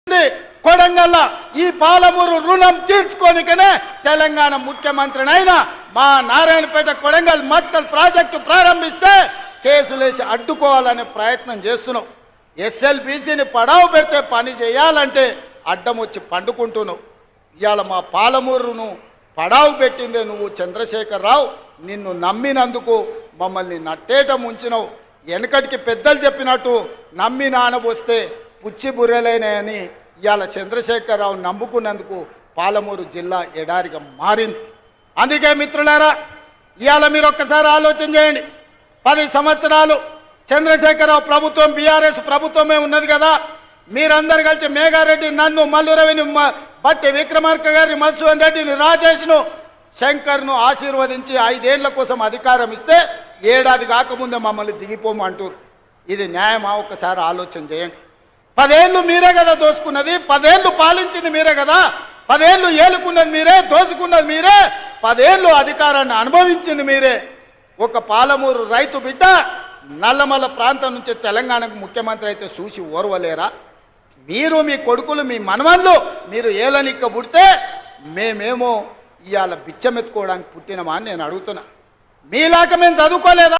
కొడంగల్ ఈ పాలమూరు రుణం తీర్చుకోనికనే తెలంగాణ ముఖ్యమంత్రినైనా మా నారాయణపేట కొడంగల్ మక్తల్ ప్రాజెక్టు ప్రారంభిస్తే కేసులేసి అడ్డుకోవాలనే ప్రయత్నం చేస్తున్నావు. ఎస్ఎల్బీసీని పడావు పెడితే పని చేయాలంటే అడ్డం వచ్చి పండుకుంటున్నావు. ఇవాళ మా పాలమూరును పడావు పెట్టిందే నువ్వు చంద్రశేఖరరావు. నిన్ను నమ్మినందుకు మమ్మల్ని నట్టేట ముంచినవు. వెనకటికి పెద్దలు చెప్పినట్టు నమ్మి నానబోస్తే పుచ్చి బుర్రెలైనాయని ఇవాళ చంద్రశేఖరరావు నమ్ముకున్నందుకు పాలమూరు జిల్లా ఎడారిగా మారింది. అందుకే మిత్రులారా, ఇవాళ మీరు ఒక్కసారి ఆలోచన చేయండి. 10 సంవత్సరాలు చంద్రశేఖరరావు ప్రభుత్వం బీఆర్ఎస్ ప్రభుత్వమే ఉన్నది కదా. మీరందరు కలిసి మేఘారెడ్డి, నన్ను, మల్లురవిని, బట్టి విక్రమార్క గారిని, మధుసూదన్ రెడ్డిని, రాజేష్ను, శంకర్ను ఆశీర్వదించి 5 ఏళ్ల కోసం అధికారం ఇస్తే ఏడాది కాకముందే మమ్మల్ని దిగిపోమంటారు. ఇది న్యాయమా? ఒక్కసారి ఆలోచన చేయండి. 10 ఏళ్ళు మీరే కదా దోసుకున్నది, 10 ఏళ్ళు పాలించింది మీరే కదా, 10 ఏళ్ళు ఏలుకున్నది మీరే, దోసుకున్నది మీరే, 10 ఏళ్ళు అధికారాన్ని అనుభవించింది మీరే. ఒక పాలమూరు రైతు బిడ్డ నల్లమల్ల ప్రాంతం నుంచి తెలంగాణకు ముఖ్యమంత్రి అయితే చూసి ఓర్వలేరా? మీరు, మీ కొడుకులు, మీ మనవళ్ళు మీరు ఏలనిక్క పుడితే మేమేమో ఇవాళ బిచ్చమెత్తుకోవడానికి పుట్టినమా అని నేను అడుగుతున్నా. మీలాగా మేము చదువుకోలేదా?